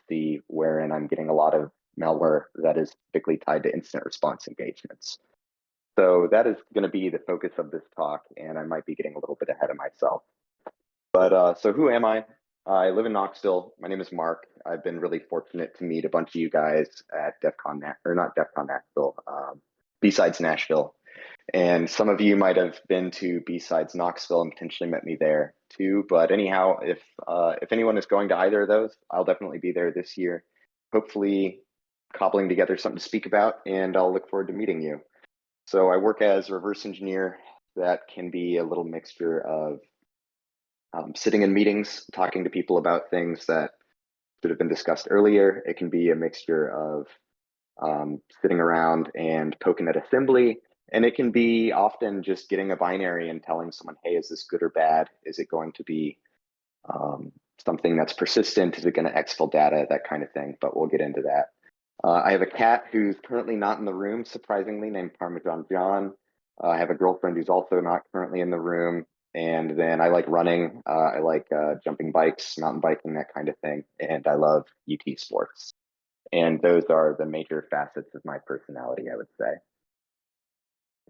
policy wherein I'm getting a lot of malware that is typically tied to incident response engagements. So that is going to be the focus of this talk, and I might be getting a little bit ahead of myself. But so who am I? I live in Knoxville. My name is Mark. I've been really fortunate to meet a bunch of you guys at DEF CON, or not DEF CON Nashville, B-Sides Nashville. And some of you might have been to B-Sides Knoxville and potentially met me there too. But anyhow, if anyone is going to either of those, I'll definitely be there this year. Hopefully cobbling together something to speak about, and I'll look forward to meeting you. So I work as a reverse engineer. That can be a little mixture of sitting in meetings, talking to people about things that should have been discussed earlier. It can be a mixture of sitting around and poking at assembly. And it can be often just getting a binary and telling someone, hey, is this good or bad? Is it going to be something that's persistent? Is it going to exfil data? That kind of thing, but we'll get into that. I have a cat who's currently not in the room, surprisingly, named Parmesan John. I have a girlfriend who's also not currently in the room. And then I like running. I like jumping bikes, mountain biking, that kind of thing. And I love UT sports. And those are the major facets of my personality, I would say.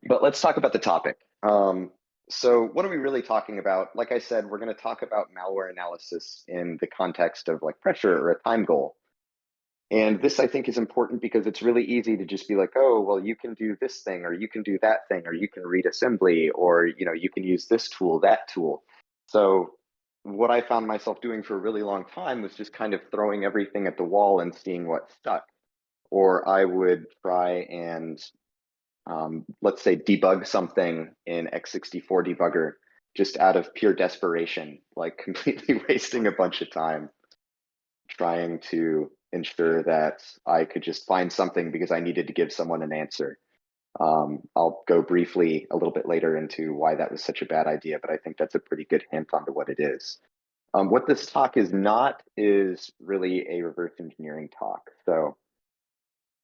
But let's talk about the topic. So what are we really talking about? Like I said, we're going to talk about malware analysis in the context of like pressure or a time goal. And this, I think, is important because it's really easy to just be like, oh, well, you can do this thing, or you can do that thing, or you can read assembly, or you can use this tool, that tool. So what I found myself doing for a really long time was just kind of throwing everything at the wall and seeing what stuck. Or I would try and, let's say, debug something in x64 debugger just out of pure desperation, like completely wasting a bunch of time trying to ensure that I could just find something because I needed to give someone an answer. I'll go briefly a little bit later into why that was such a bad idea, but I think that's a pretty good hint onto what it is. What this talk is not is really a reverse engineering talk. So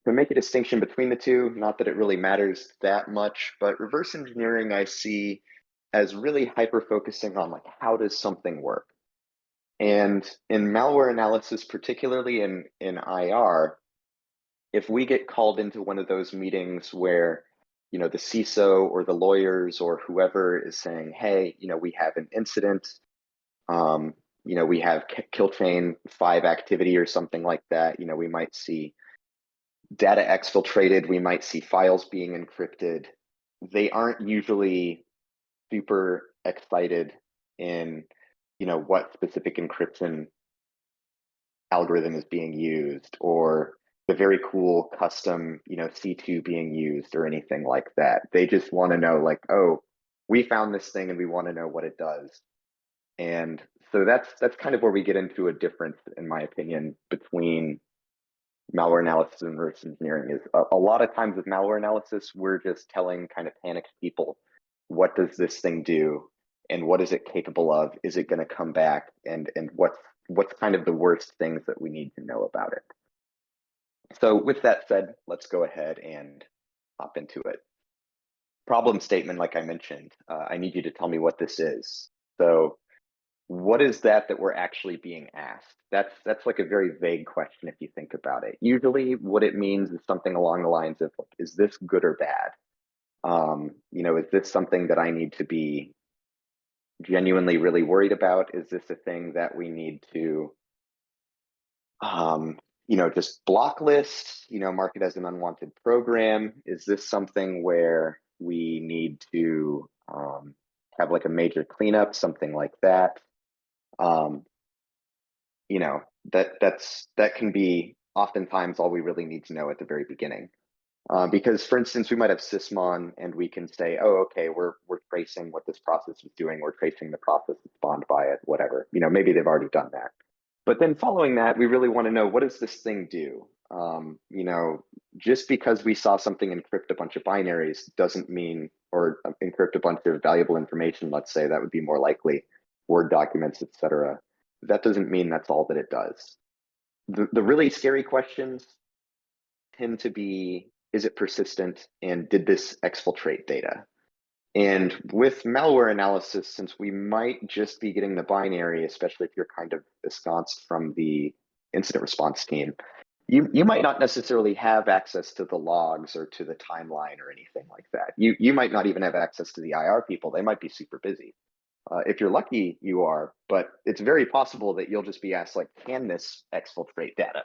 to make a distinction between the two, not that it really matters that much, but reverse engineering I see as really hyper-focusing on like, how does something work? And in malware analysis, particularly in IR, if we get called into one of those meetings where, the CISO or the lawyers or whoever is saying, hey, we have an incident, we have kill chain 5 activity or something like that, we might see data exfiltrated, we might see files being encrypted. They aren't usually super excited in what specific encryption algorithm is being used, or the very cool custom C2 being used, or anything like that. They just want to know like, oh, we found this thing and we want to know what it does. And so that's kind of where we get into a difference, in my opinion, between malware analysis and reverse engineering. Is a lot of times with malware analysis, we're just telling kind of panicked people, what does this thing do? And what is it capable of? Is it going to come back? And what's kind of the worst things that we need to know about it? So with that said, let's go ahead and hop into it. Problem statement, like I mentioned, I need you to tell me what this is. So what is that we're actually being asked? That's like a very vague question if you think about it. Usually what it means is something along the lines of, like, is this good or bad? Is this something that I need to be genuinely really worried about? Is this a thing that we need to just blocklist, mark it as an unwanted program? Is this something where we need to have like a major cleanup, something like that? That can be oftentimes all we really need to know at the very beginning. Because, for instance, we might have sysmon and we can say, oh, okay, we're tracing what this process is doing. We're tracing the process that spawned by it, whatever. Maybe they've already done that. But then following that, we really want to know, what does this thing do? Just because we saw something encrypt a bunch of binaries doesn't mean, or encrypt a bunch of valuable information, let's say, that would be more likely, Word documents, etc. That doesn't mean that's all that it does. The really scary questions tend to be, is it persistent, and did this exfiltrate data? And with malware analysis, since we might just be getting the binary, especially if you're kind of ensconced from the incident response team, you might not necessarily have access to the logs or to the timeline or anything like that. You might not even have access to the IR people. They might be super busy. If you're lucky, you are, but it's very possible that you'll just be asked, like, can this exfiltrate data?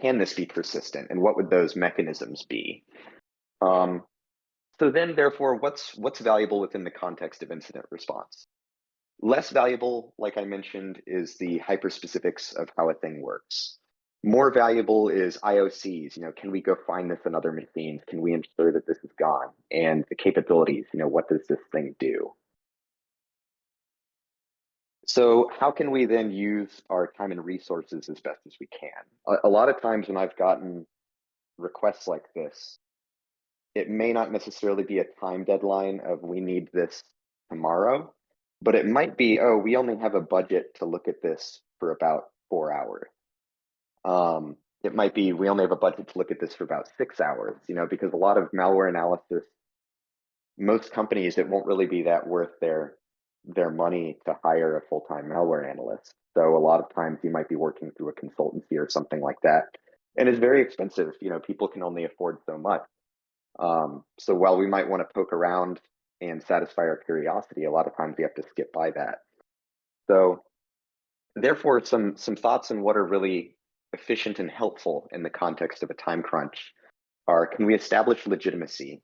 Can this be persistent? And what would those mechanisms be? So then, therefore, what's valuable within the context of incident response? Less valuable, like I mentioned, is the hyperspecifics of how a thing works. More valuable is IOCs. Can we go find this in other machines? Can we ensure that this is gone? And the capabilities, what does this thing do? So how can we then use our time and resources as best as we can? A lot of times when I've gotten requests like this, it may not necessarily be a time deadline of we need this tomorrow, but it might be, oh, we only have a budget to look at this for about 4 hours. It might be we only have a budget to look at this for about 6 hours, because a lot of malware analysis, most companies, it won't really be that worth their money to hire a full-time malware analyst. So a lot of times you might be working through a consultancy or something like that. And it's very expensive. People can only afford so much. So while we might want to poke around and satisfy our curiosity, a lot of times we have to skip by that. So therefore, some thoughts on what are really efficient and helpful in the context of a time crunch are, can we establish legitimacy?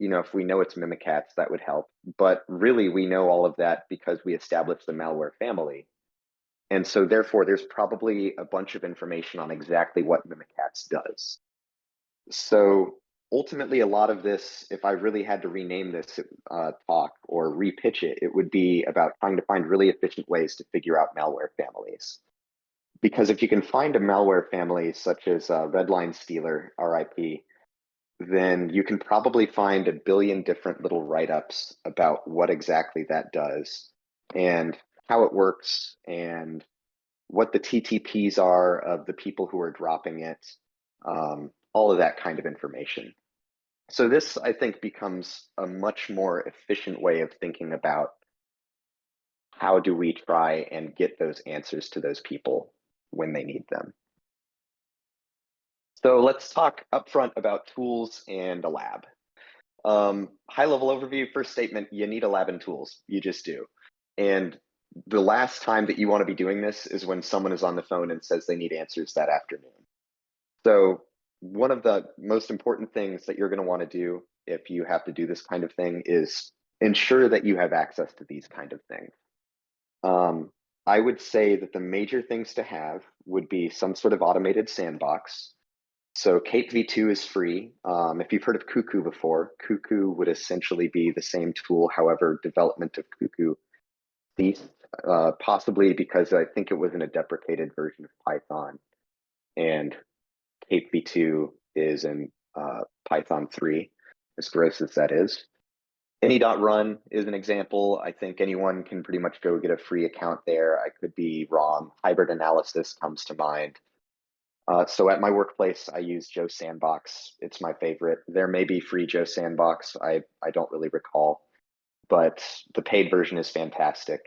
If we know it's Mimikatz, that would help. But really, we know all of that because we established the malware family. And so therefore, there's probably a bunch of information on exactly what Mimikatz does. So ultimately, a lot of this, if I really had to rename this talk or repitch it, it would be about trying to find really efficient ways to figure out malware families. Because if you can find a malware family such as Redline Stealer, RIP, then you can probably find a billion different little write-ups about what exactly that does and how it works and what the TTPs are of the people who are dropping it, all of that kind of information. So this, I think, becomes a much more efficient way of thinking about how do we try and get those answers to those people when they need them. So let's talk upfront about tools and a lab. High level overview, first statement, you need a lab and tools. You just do. And the last time that you want to be doing this is when someone is on the phone and says they need answers that afternoon. So one of the most important things that you're going to want to do if you have to do this kind of thing is ensure that you have access to these kind of things. I would say that the major things to have would be some sort of automated sandbox. So Cape v2 is free. If you've heard of Cuckoo before, Cuckoo would essentially be the same tool. However, development of Cuckoo ceased, possibly because I think it was in a deprecated version of Python. And Cape v2 is in Python 3, as gross as that is. Any.run is an example. I think anyone can pretty much go get a free account there. I could be wrong. Hybrid analysis comes to mind. So at my workplace, I use Joe Sandbox. It's my favorite. There may be free Joe Sandbox. I don't really recall, but the paid version is fantastic.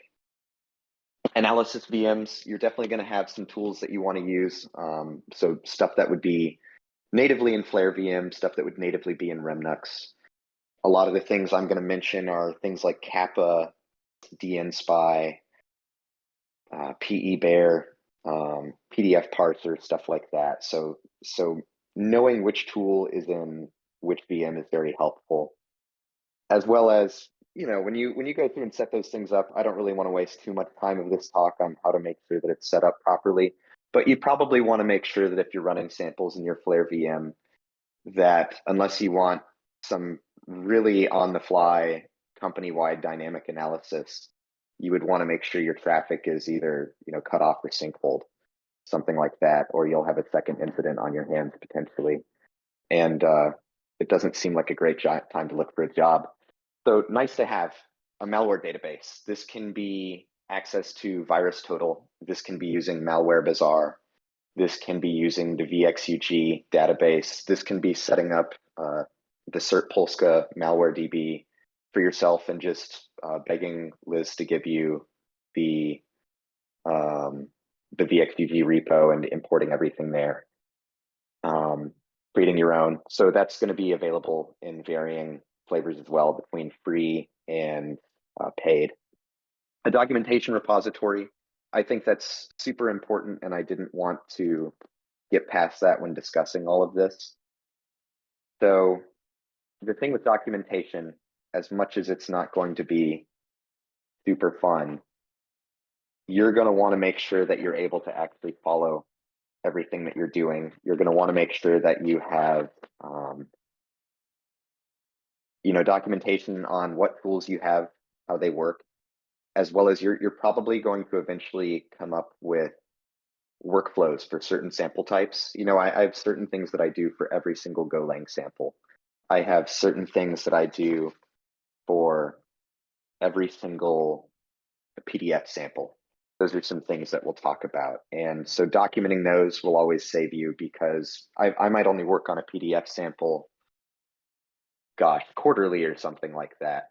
Analysis VMs, you're definitely going to have some tools that you want to use. So stuff that would be natively in Flare VM, stuff that would natively be in Remnux. A lot of the things I'm going to mention are things like Capa, DNSpy, PEBear, PDF parser, stuff like that. So knowing which tool is in which VM is very helpful, as well as, when you go through and set those things up, I don't really want to waste too much time of this talk on how to make sure that it's set up properly, but you probably want to make sure that if you're running samples in your Flare VM, that unless you want some really on the fly company-wide dynamic analysis, you would want to make sure your traffic is either cut off or sinkholed, something like that, or you'll have a second incident on your hands potentially. and it doesn't seem like a great time to look for a job. So nice to have a malware database. This can be access to VirusTotal. This can be using Malware Bazaar. This can be using the VXUG database. This can be setting up the CERT Polska malware DB for yourself and just begging Liz to give you the VXUG repo and importing everything there, creating your own. So that's going to be available in varying flavors as well, between free and paid. A documentation repository, I think that's super important, and I didn't want to get past that when discussing all of this. So the thing with documentation, as much as it's not going to be super fun, you're going to want to make sure that you're able to actually follow everything that you're doing. You're going to want to make sure that you have documentation on what tools you have, how they work, as well as you're probably going to eventually come up with workflows for certain sample types. I have certain things that I do for every single Golang sample. I have certain things that I do for every single PDF sample. Those are some things that we'll talk about. And so documenting those will always save you, because I might only work on a PDF sample, quarterly or something like that.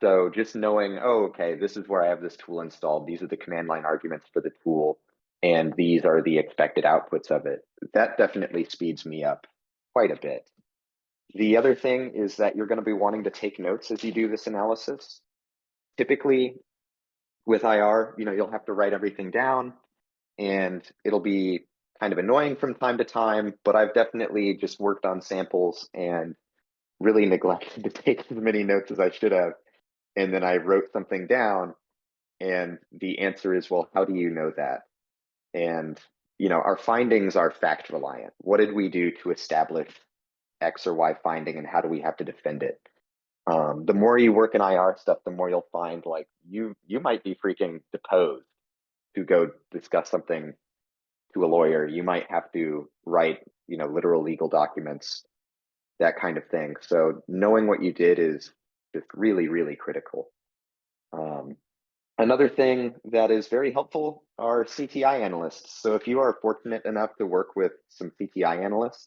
So just knowing, oh, okay, this is where I have this tool installed. These are the command line arguments for the tool, and these are the expected outputs of it. That definitely speeds me up quite a bit. The other thing is that you're going to be wanting to take notes as you do this analysis. Typically with IR, you'll have to write everything down, and it'll be kind of annoying from time to time, but I've definitely just worked on samples and really neglected to take as many notes as I should have. And then I wrote something down, and the answer is, well, how do you know that? And, our findings are fact reliant. What did we do to establish X or Y finding, and how do we have to defend it? The more you work in IR stuff, the more you'll find like you might be freaking deposed to go discuss something to a lawyer. You might have to write, literal legal documents, that kind of thing. So knowing what you did is just really, really critical. Another thing that is very helpful are CTI analysts. So if you are fortunate enough to work with some CTI analysts,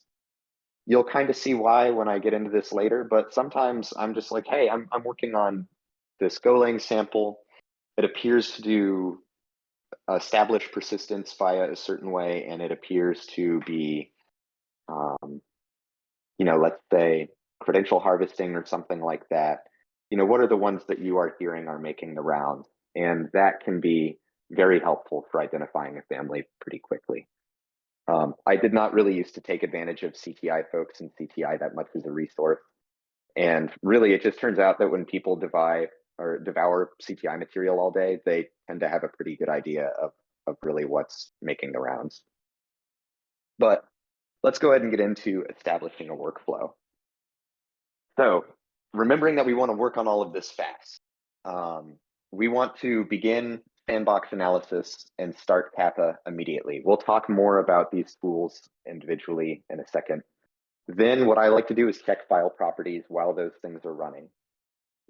you'll kind of see why when I get into this later, but sometimes I'm just like, hey, I'm working on this Golang sample. It appears to do establish persistence via a certain way, and it appears to be, let's say credential harvesting or something like that. What are the ones that you are hearing are making the rounds? And that can be very helpful for identifying a family pretty quickly. I did not really used to take advantage of CTI folks and CTI that much as a resource. And really, it just turns out that when people devour CTI material all day, they tend to have a pretty good idea of really what's making the rounds. But let's go ahead and get into establishing a workflow. So remembering that we want to work on all of this fast, we want to begin Sandbox analysis and start Capa immediately. We'll talk more about these tools individually in a second. Then what I like to do is check file properties while those things are running.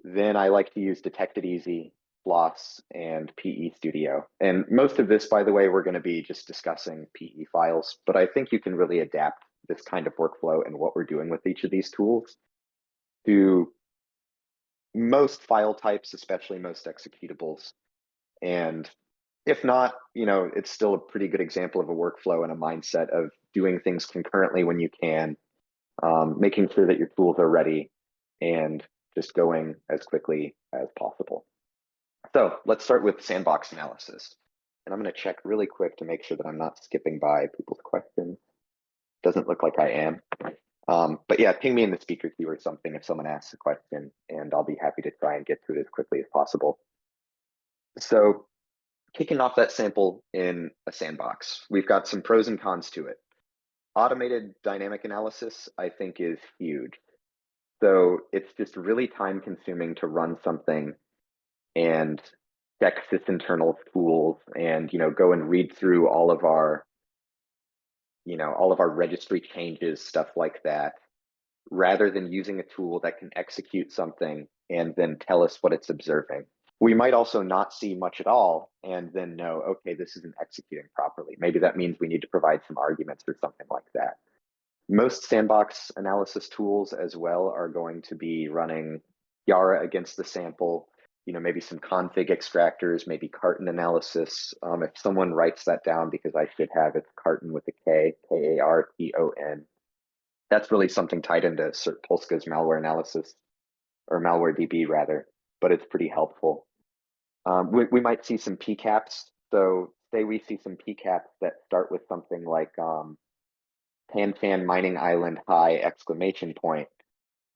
Then I like to use Detected Easy, Floss, and PE Studio. And most of this, by the way, we're going to be just discussing PE files, but I think you can really adapt this kind of workflow and what we're doing with each of these tools to most file types, especially most executables. And if not, it's still a pretty good example of a workflow and a mindset of doing things concurrently when you can, making sure that your tools are ready, and just going as quickly as possible. So let's start with Sandbox analysis. And I'm going to check really quick to make sure that I'm not skipping by people's questions. Doesn't look like I am. But yeah, ping me in the speaker queue or something if someone asks a question, and I'll be happy to try and get to it as quickly as possible. So kicking off that sample in a sandbox, we've got some pros and cons to it. Automated dynamic analysis, I think, is huge. So it's just really time consuming to run something and check sysinternal tools and go and read through all of our all of our registry changes, stuff like that, rather than using a tool that can execute something and then tell us what it's observing. We might also not see much at all and then know, okay, this isn't executing properly. Maybe that means we need to provide some arguments or something like that. Most sandbox analysis tools as well are going to be running Yara against the sample, maybe some config extractors, maybe carton analysis. If someone writes that down, because I should have it, carton with a K, Karton, that's really something tied into Polska's malware analysis, or malware DB rather, but it's pretty helpful. We might see some PCAPs. So say we see some PCAPs that start with something like pan mining island high exclamation point.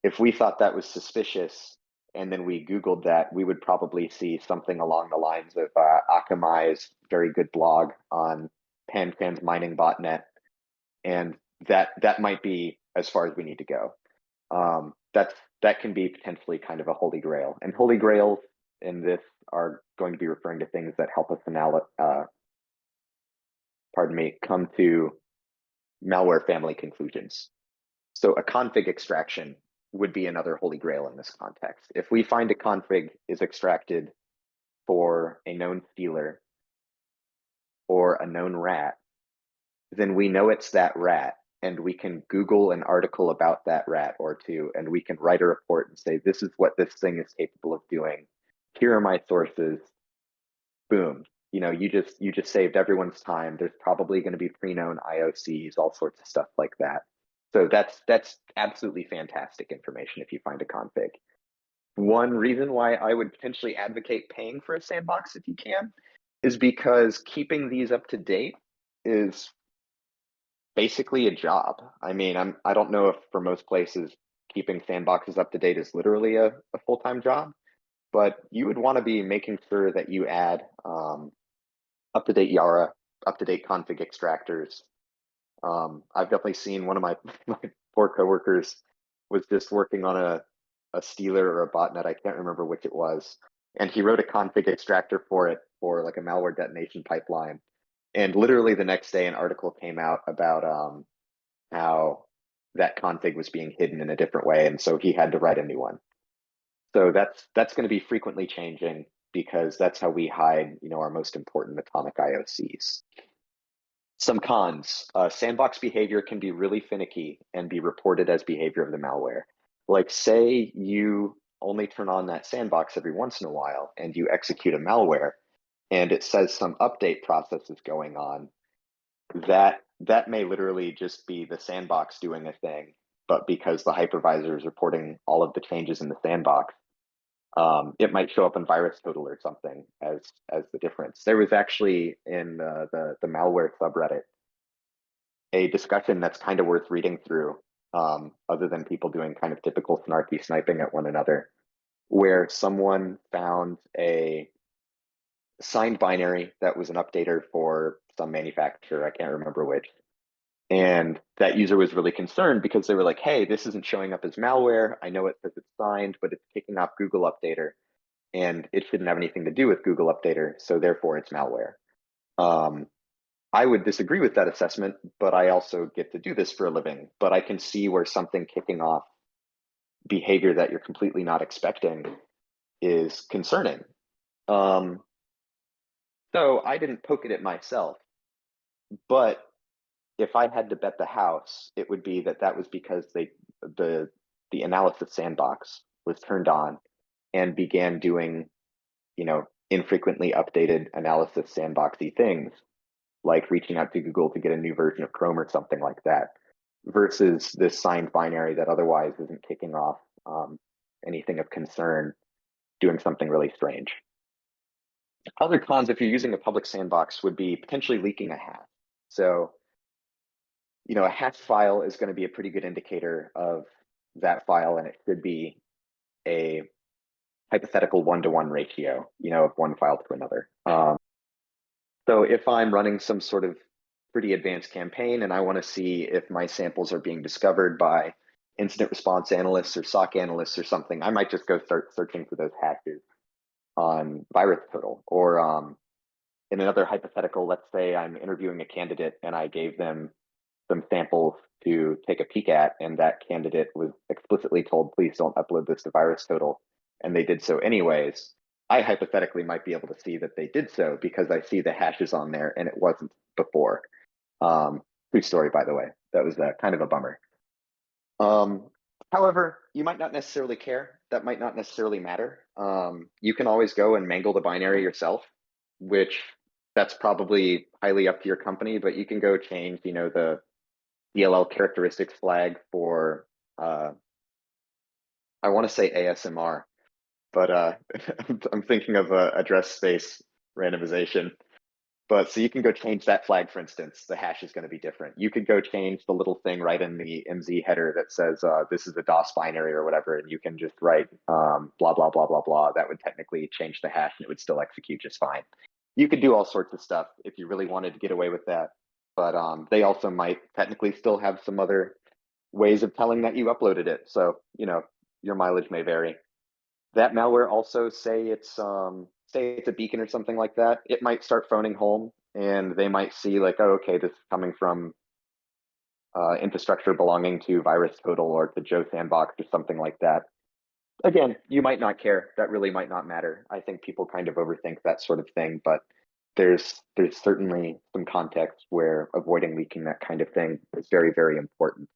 If we thought that was suspicious and then we Googled that, we would probably see something along the lines of Akamai's very good blog on pan mining botnet. And that might be as far as we need to go. That can be potentially kind of a holy grail. And holy grails in this are going to be referring to things that help us come to malware family conclusions. So a config extraction would be another holy grail in this context. If we find a config is extracted for a known stealer or a known rat, then we know it's that rat, and we can Google an article about that rat or two, and we can write a report and say, this is what this thing is capable of doing. Here are my sources. Boom. You just saved everyone's time. There's probably going to be pre-known IOCs, all sorts of stuff like that. So that's absolutely fantastic information if you find a config. One reason why I would potentially advocate paying for a sandbox if you can is because keeping these up to date is basically a job. I mean, I don't know if for most places keeping sandboxes up to date is literally a full-time job, but you would want to be making sure that you add up-to-date Yara, up-to-date config extractors. I've definitely seen one of my poor coworkers was just working on a stealer or a botnet. I can't remember which it was. And he wrote a config extractor for it for like a malware detonation pipeline. And literally the next day, an article came out about how that config was being hidden in a different way. And so he had to write a new one. So that's going to be frequently changing, because that's how we hide, our most important atomic IOCs. Some cons: sandbox behavior can be really finicky and be reported as behavior of the malware. Like, say you only turn on that sandbox every once in a while and you execute a malware and it says some update process is going on. That may literally just be the sandbox doing a thing, but because the hypervisor is reporting all of the changes in the sandbox, it might show up in VirusTotal or something as the difference. There was actually in the malware subreddit a discussion that's kind of worth reading through, other than people doing kind of typical snarky sniping at one another, where someone found a signed binary that was an updater for some manufacturer, I can't remember which. And that user was really concerned because they were like, hey, this isn't showing up as malware. I know it says it's signed, but it's kicking off Google Updater, and it shouldn't have anything to do with Google Updater, so therefore it's malware. I would disagree with that assessment, but I also get to do this for a living. But I can see where something kicking off behavior that you're completely not expecting is concerning. So I didn't poke at it myself, but if I had to bet the house, it would be that was because the analysis sandbox was turned on and began doing, infrequently updated analysis sandboxy things, like reaching out to Google to get a new version of Chrome or something like that, versus this signed binary that otherwise isn't kicking off anything of concern, doing something really strange. Other cons, if you're using a public sandbox, would be potentially leaking a hash. So, a hash file is going to be a pretty good indicator of that file, and it should be a hypothetical 1-to-1 ratio, of one file to another. So if I'm running some sort of pretty advanced campaign and I want to see if my samples are being discovered by incident response analysts or SOC analysts or something, I might just go start searching for those hashes on VirusTotal. Or in another hypothetical, let's say I'm interviewing a candidate and I gave them some samples to take a peek at, and that candidate was explicitly told, please don't upload this to VirusTotal, and they did so anyways, I hypothetically might be able to see that they did so because I see the hashes on there and it wasn't before. True story, by the way. That was kind of a bummer. However, you might not necessarily care. That might not necessarily matter. You can always go and mangle the binary yourself, which that's probably highly up to your company, but you can go change, the DLL characteristics flag for, I want to say ASMR, but I'm thinking of address space randomization. But so you can go change that flag, for instance, the hash is going to be different. You could go change the little thing right in the MZ header that says this is a DOS binary or whatever, and you can just write blah, blah, blah, blah, blah. That would technically change the hash and it would still execute just fine. You could do all sorts of stuff if you really wanted to get away with that. But they also might technically still have some other ways of telling that you uploaded it. So, your mileage may vary. That malware also, say it's a beacon or something like that, it might start phoning home and they might see like, oh, okay, this is coming from infrastructure belonging to VirusTotal or to Joe Sandbox or something like that. Again, you might not care. That really might not matter. I think people kind of overthink that sort of thing, but there's certainly some context where avoiding leaking that kind of thing is very, very important.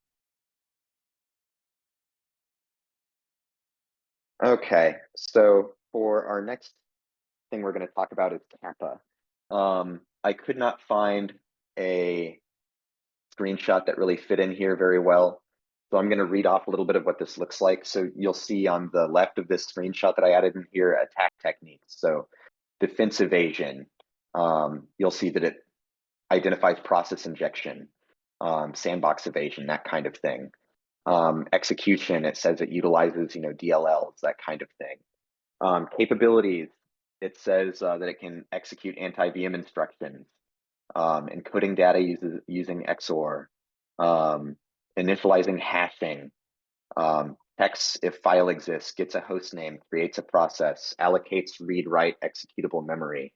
Okay, so for our next thing we're going to talk about is Capa. I could not find a screenshot that really fit in here very well. So I'm going to read off a little bit of what this looks like. So you'll see on the left of this screenshot that I added in here, attack techniques. So defense evasion, you'll see that it identifies process injection, sandbox evasion, that kind of thing. Execution, it says it utilizes, DLLs, that kind of thing. Capabilities, it says that it can execute anti-VM instructions, encoding data using XOR, initializing hashing, checks if file exists, gets a host name, creates a process, allocates read-write executable memory,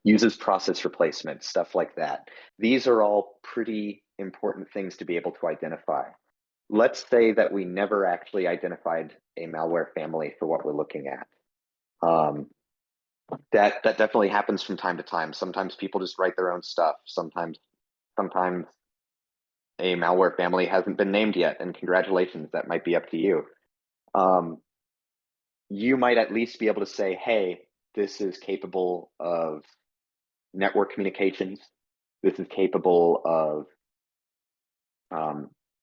uses process replacement, stuff like that. These are all pretty important things to be able to identify. Let's say that we never actually identified a malware family for what we're looking at. That definitely happens from time to time. Sometimes people just write their own stuff. Sometimes a malware family hasn't been named yet, and congratulations, that might be up to you. You might at least be able to say, hey, this is capable of network communications. This is capable of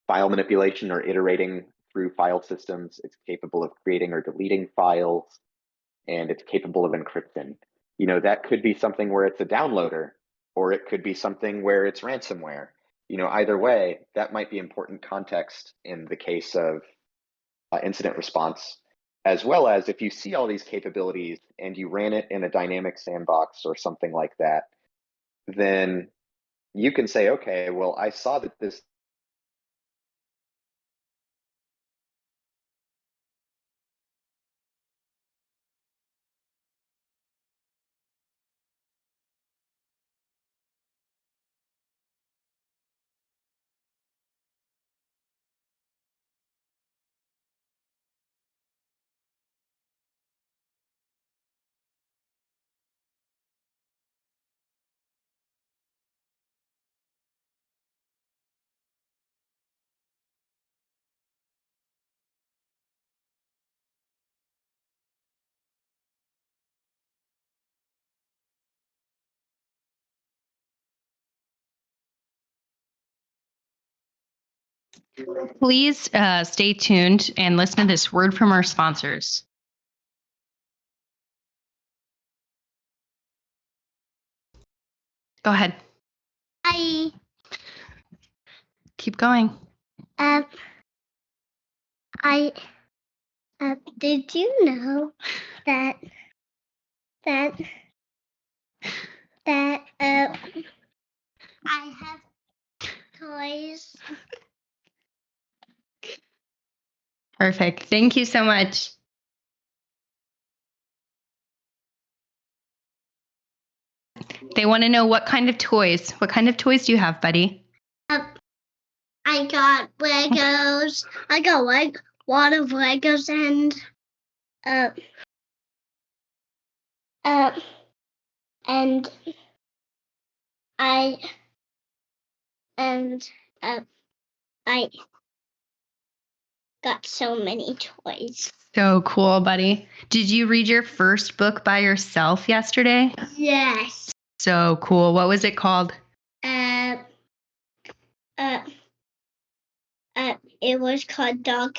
file manipulation or iterating through file systems. It's capable of creating or deleting files, and it's capable of encryption. That could be something where it's a downloader, or it could be something where it's ransomware. Either way, that might be important context in the case of incident response, as well as if you see all these capabilities and you ran it in a dynamic sandbox or something like that, then you can say, okay, well, I saw that this Please stay tuned and listen to this word from our sponsors. Go ahead. Hi. Keep going. Did you know that I have toys? Perfect. Thank you so much. They want to know what kind of toys. What kind of toys do you have, buddy? I got Legos. I got a lot of Legos and and I and I got so many toys. So cool, buddy. Did you read your first book by yourself yesterday? Yes. So cool. What was it called? It was called Dog.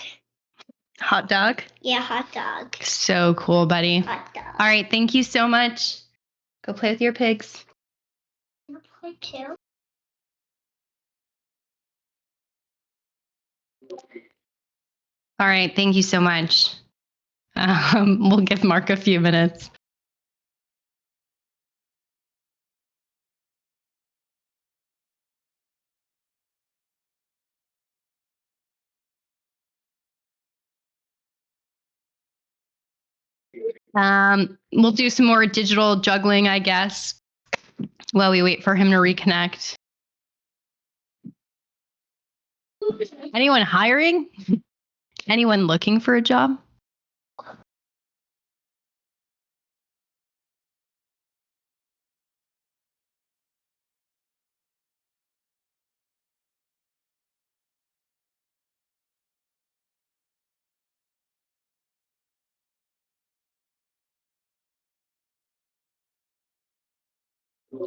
Hot Dog? Yeah, Hot Dog. So cool, buddy. Hot Dog. All right. Thank you so much. Go play with your pigs. Play too. All right. Thank you so much. We'll give Mark a few minutes. We'll do some more digital juggling, I guess, while we wait for him to reconnect. Anyone hiring? Anyone looking for a job?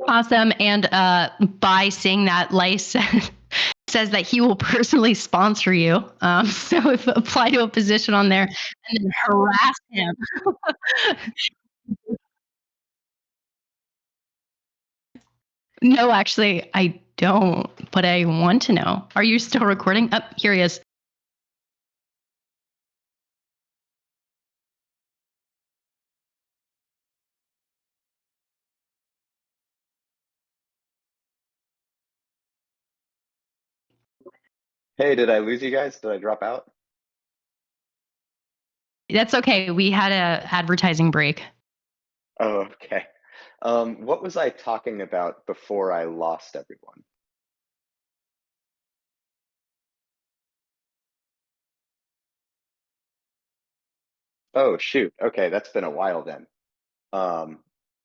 Awesome. And by saying that, Lice says that he will personally sponsor you. So if apply to a position on there and then harass him. No, actually, I don't, but I want to know. Are you still recording? Oh, here he is. Hey, did I lose you guys? Did I drop out? That's okay. We had a advertising break. Oh, okay. What was I talking about before I lost everyone? Oh, shoot. Okay, that's been a while then.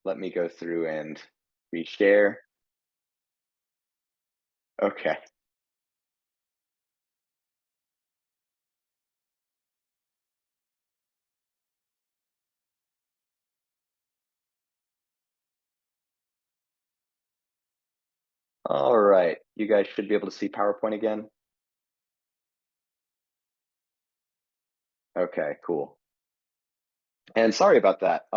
Let me go through and reshare. Okay. All right. You guys should be able to see PowerPoint again. Okay, cool. And sorry about that.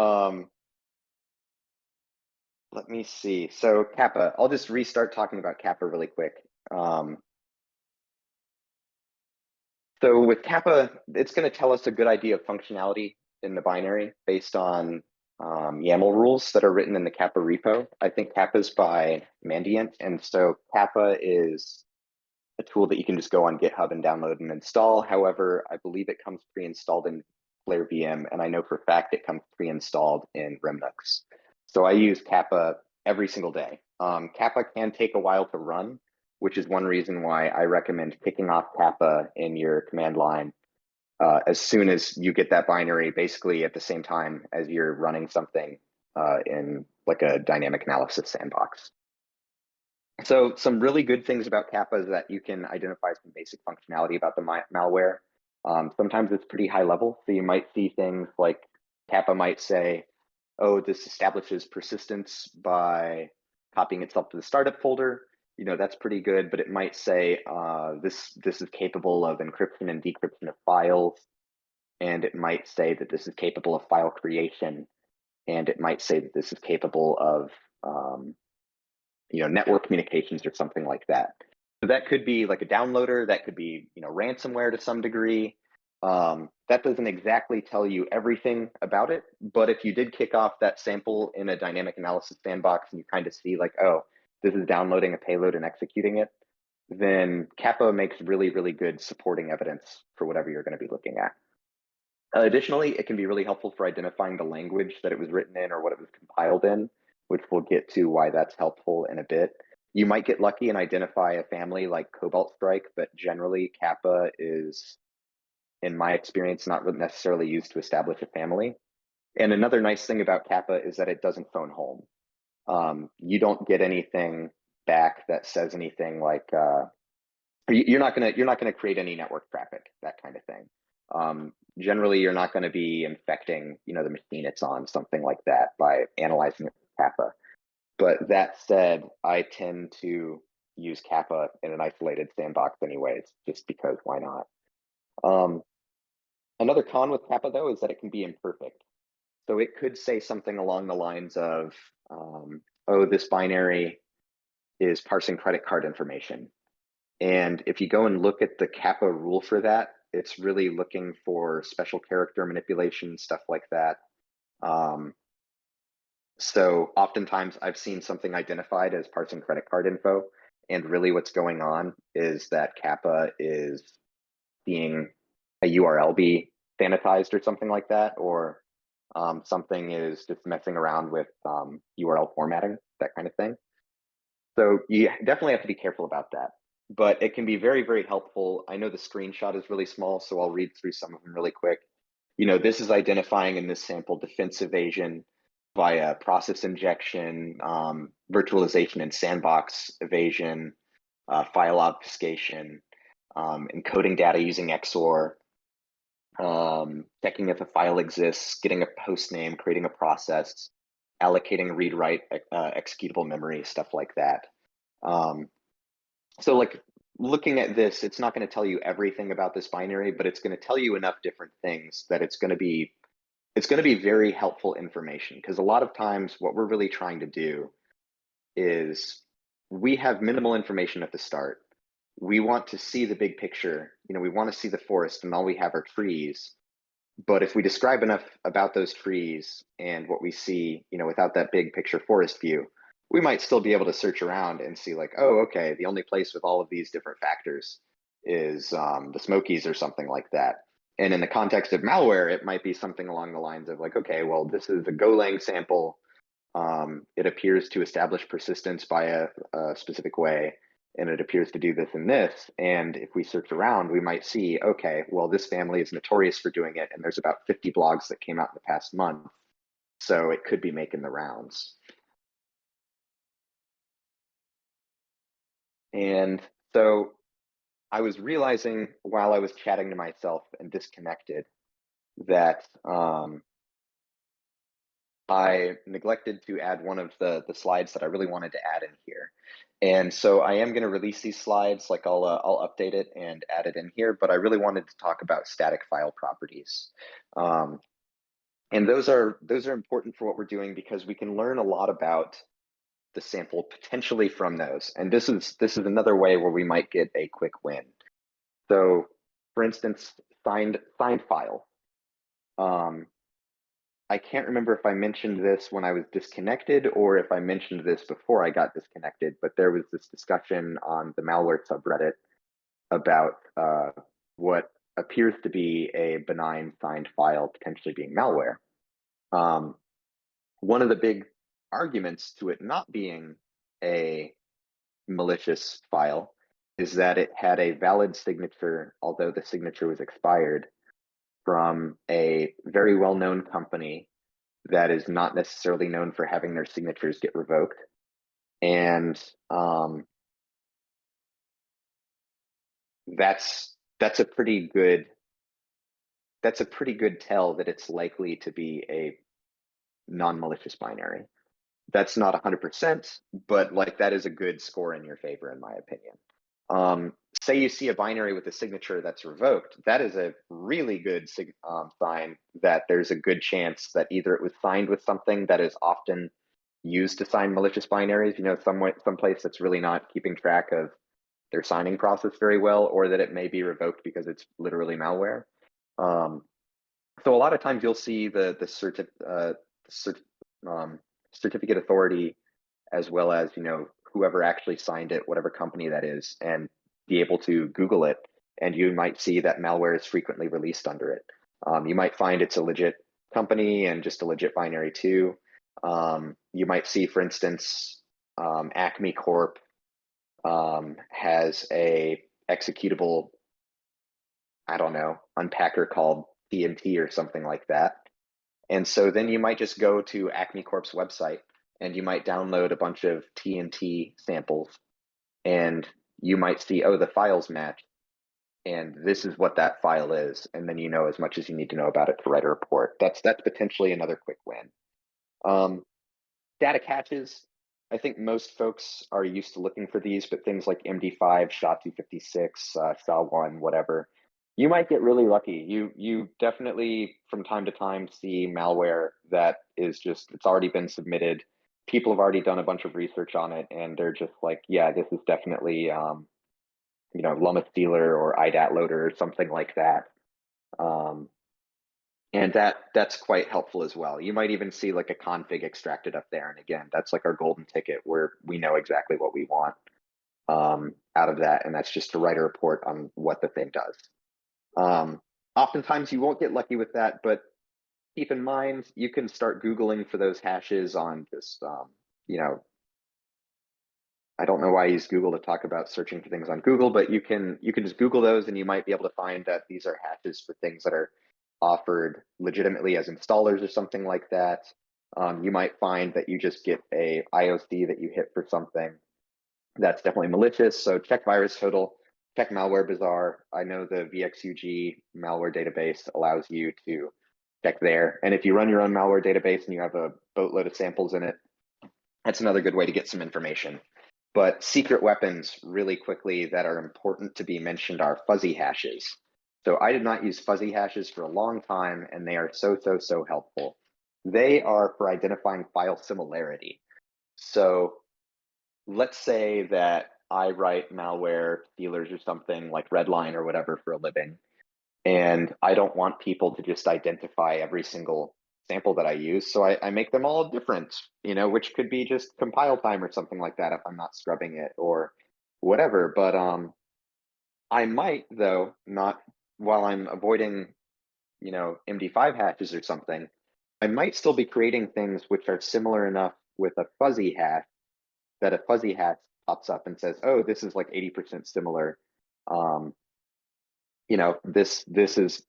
Let me see. So Capa, I'll just restart talking about Capa really quick. So with Capa, it's going to tell us a good idea of functionality in the binary based on YAML rules that are written in the Capa repo. I think Capa is by Mandiant, and so Capa is a tool that you can just go on GitHub and download and install. However, I believe it comes pre-installed in Flare VM, and I know for a fact it comes pre-installed in Remnux. So I use Capa every single day. Capa can take a while to run, which is one reason why I recommend kicking off Capa in your command line as soon as you get that binary, basically at the same time as you're running something in like a dynamic analysis sandbox. So some really good things about Capa is that you can identify some basic functionality about the malware. Sometimes it's pretty high level. So you might see things like Capa might say, oh, this establishes persistence by copying itself to the startup folder. You know, that's pretty good, but it might say this is capable of encryption and decryption of files. And it might say that this is capable of file creation. And it might say that this is capable of network communications or something like that. So that could be like a downloader, that could be, ransomware to some degree. That doesn't exactly tell you everything about it, but if you did kick off that sample in a dynamic analysis sandbox and you kind of see like, oh, this is downloading a payload and executing it, then Capa makes really, really good supporting evidence for whatever you're going to be looking at. Additionally, it can be really helpful for identifying the language that it was written in or what it was compiled in, which we'll get to why that's helpful in a bit. You might get lucky and identify a family like Cobalt Strike, but generally Capa is, in my experience, not necessarily used to establish a family. And another nice thing about Capa is that it doesn't phone home. You don't get anything back that says anything like you're not gonna create any network traffic, that kind of thing. Generally, you're not going to be infecting, the machine it's on, something like that, by analyzing it with Capa. But that said, I tend to use Capa in an isolated sandbox anyways, just because why not? Another con with Capa, though, is that it can be imperfect. So it could say something along the lines of, oh, this binary is parsing credit card information. And if you go and look at the Capa rule for that, it's really looking for special character manipulation, stuff like that. So oftentimes I've seen something identified as parsing credit card info, and really what's going on is that Capa is seeing a URL be sanitized or something like that, or something is just messing around with URL formatting, that kind of thing. So you definitely have to be careful about that. But it can be very, very helpful. I know the screenshot is really small, so I'll read through some of them really quick. This is identifying in this sample defense evasion via process injection, virtualization and sandbox evasion, file obfuscation, encoding data using XOR, checking if a file exists, getting a host name, creating a process, allocating read-write executable memory, stuff like that. So like looking at this, it's not going to tell you everything about this binary, but it's going to tell you enough different things that it's going to be very helpful information. Because a lot of times what we're really trying to do is we have minimal information at the start. We want to see the big picture. We want to see the forest, and all we have are trees. But if we describe enough about those trees and what we see, without that big picture forest view, we might still be able to search around and see like, oh, okay, the only place with all of these different factors is the Smokies or something like that. And in the context of malware, it might be something along the lines of like, okay, well, this is a Golang sample. It appears to establish persistence by a specific way, and it appears to do this and this. And if we search around, we might see, okay, well, this family is notorious for doing it, and there's about 50 blogs that came out in the past month, so it could be making the rounds. And so I was realizing while I was chatting to myself and disconnected that I neglected to add one of the slides that I really wanted to add in here. And so I am going to release these slides, like I'll update it and add it in here, but I really wanted to talk about static file properties. And those are important for what we're doing because we can learn a lot about the sample potentially from those. And this is another way where we might get a quick win. So for instance, signed file. I can't remember if I mentioned this when I was disconnected or if I mentioned this before I got disconnected, but there was this discussion on the malware subreddit about what appears to be a benign signed file potentially being malware. One of the big arguments to it not being a malicious file is that it had a valid signature, although the signature was expired, from a very well-known company that is not necessarily known for having their signatures get revoked. And that's a pretty good tell that it's likely to be a non-malicious binary. That's not 100%, but like that is a good score in your favor, in my opinion. Say you see a binary with a signature that's revoked, that is a really good sign that there's a good chance that either it was signed with something that is often used to sign malicious binaries, someplace that's really not keeping track of their signing process very well, or that it may be revoked because it's literally malware. So a lot of times you'll see the certificate authority, as well as whoever actually signed it, whatever company that is, and be able to Google it, and you might see that malware is frequently released under it. You might find it's a legit company and just a legit binary too. You might see, for instance, Acme Corp has a executable, I don't know, unpacker called TNT or something like that. And so then you might just go to Acme Corp's website and you might download a bunch of TNT samples, and you might see, oh, the files match, and this is what that file is, and then you know as much as you need to know about it to write a report. That's potentially another quick win. Data caches, I think most folks are used to looking for these, but things like MD5, SHA-256, SHA-1, whatever, you might get really lucky. You definitely from time to time see malware that is just, it's already been submitted. People have already done a bunch of research on it, and they're just like, yeah, this is definitely Lumma Stealer or IDAT loader or something like that. And that's quite helpful as well. You might even see like a config extracted up there. And again, that's like our golden ticket where we know exactly what we want out of that. And that's just to write a report on what the thing does. Oftentimes you won't get lucky with that, but keep in mind, you can start Googling for those hashes on just, I don't know why I use Google to talk about searching for things on Google, but you can just Google those and you might be able to find that these are hashes for things that are offered legitimately as installers or something like that. You might find that you just get a IOC that you hit for something that's definitely malicious. So check VirusTotal, check Malware Bazaar. I know the VXUG malware database allows you to check there. And if you run your own malware database and you have a boatload of samples in it, that's another good way to get some information. But secret weapons, really quickly, that are important to be mentioned are fuzzy hashes. So I did not use fuzzy hashes for a long time, and they are so helpful. They are for identifying file similarity. So let's say that I write malware dealers or something like Redline or whatever for a living, and I don't want people to just identify every single sample that I use. So I make them all different, which could be just compile time or something like that if I'm not scrubbing it or whatever. But I might, though, not while I'm avoiding, MD5 hashes or something, I might still be creating things which are similar enough with a fuzzy hash that a fuzzy hash pops up and says, oh, this is like 80% similar. This is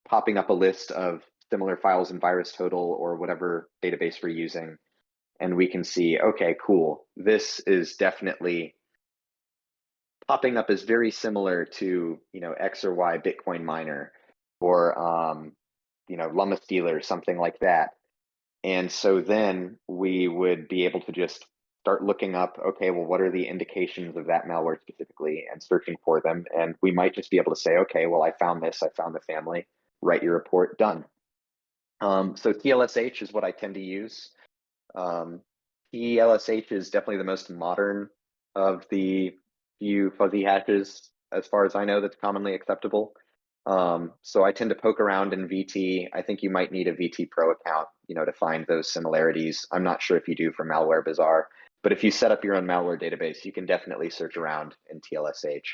popping up a list of similar files in VirusTotal or whatever database we're using, and we can see, okay, cool, this is definitely popping up as very similar to X or Y Bitcoin miner or Lumma Stealer, something like that. And so then we would be able to just start looking up, okay, well, what are the indications of that malware specifically, and searching for them. And we might just be able to say, okay, well, I found this, I found the family, write your report, done. So TLSH is what I tend to use. TLSH is definitely the most modern of the few fuzzy hashes, as far as I know, that's commonly acceptable. So I tend to poke around in VT. I think you might need a VT Pro account, to find those similarities. I'm not sure if you do for Malware Bazaar, but if you set up your own malware database, you can definitely search around in TLSH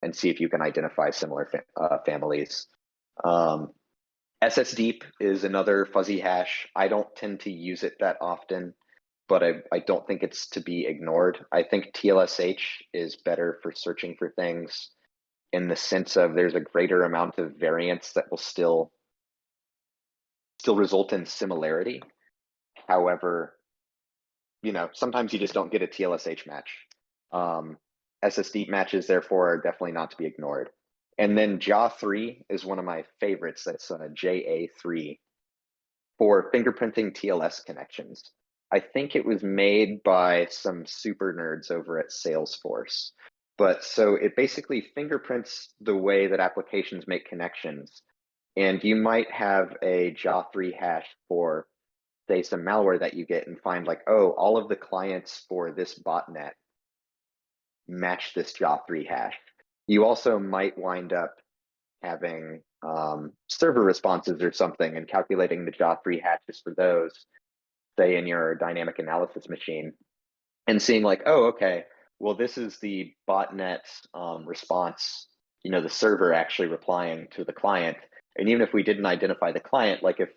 and see if you can identify similar families. SSDeep is another fuzzy hash. I don't tend to use it that often, but I don't think it's to be ignored. I think TLSH is better for searching for things in the sense of there's a greater amount of variance that will still result in similarity. However, sometimes you just don't get a TLSH match. SSD matches, therefore, are definitely not to be ignored. And then JA3 is one of my favorites. That's JA3 for fingerprinting TLS connections. I think it was made by some super nerds over at Salesforce. But so it basically fingerprints the way that applications make connections. And you might have a JA3 hash for, say, some malware that you get and find like, oh, all of the clients for this botnet match this JA3 hash. You also might wind up having server responses or something and calculating the JA3 hashes for those, say in your dynamic analysis machine, and seeing like, oh, okay, well, this is the botnet response, the server actually replying to the client. And even if we didn't identify the client, like if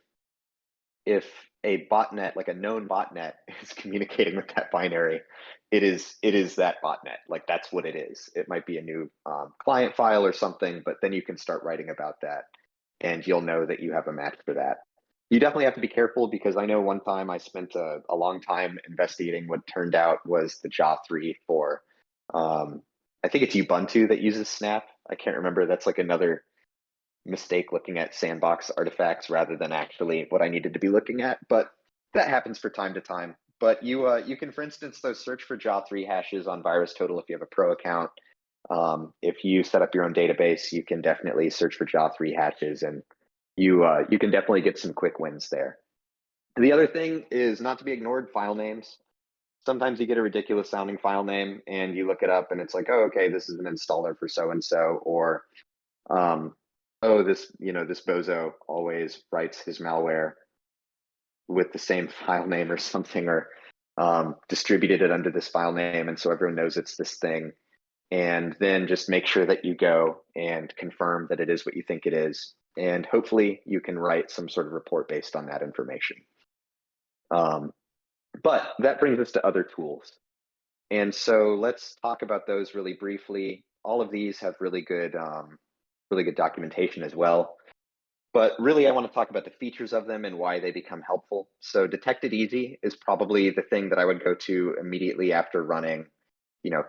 if a botnet, like a known botnet, is communicating with that binary, it is that botnet. Like that's what it is. It might be a new client file or something, but then you can start writing about that, and you'll know that you have a match for that. You definitely have to be careful, because I know one time I spent a long time investigating what turned out was the JA3 for, I think it's Ubuntu that uses Snap. I can't remember. That's like another mistake, looking at Sandbox artifacts rather than actually what I needed to be looking at. But that happens from time to time. But you can, for instance, though, search for JA3 hashes on VirusTotal if you have a pro account. If you set up your own database, you can definitely search for JA3 hashes, and you can definitely get some quick wins there. The other thing is not to be ignored: file names. Sometimes you get a ridiculous sounding file name and you look it up and it's like, oh, okay, this is an installer for so and so, or oh, this bozo always writes his malware with the same file name or something, or distributed it under this file name, and so everyone knows it's this thing. And then just make sure that you go and confirm that it is what you think it is, and hopefully you can write some sort of report based on that information. But that brings us to other tools. And so let's talk about those really briefly. All of these have really good documentation as well. But really, I want to talk about the features of them and why they become helpful. So detected easy is probably the thing that I would go to immediately after running,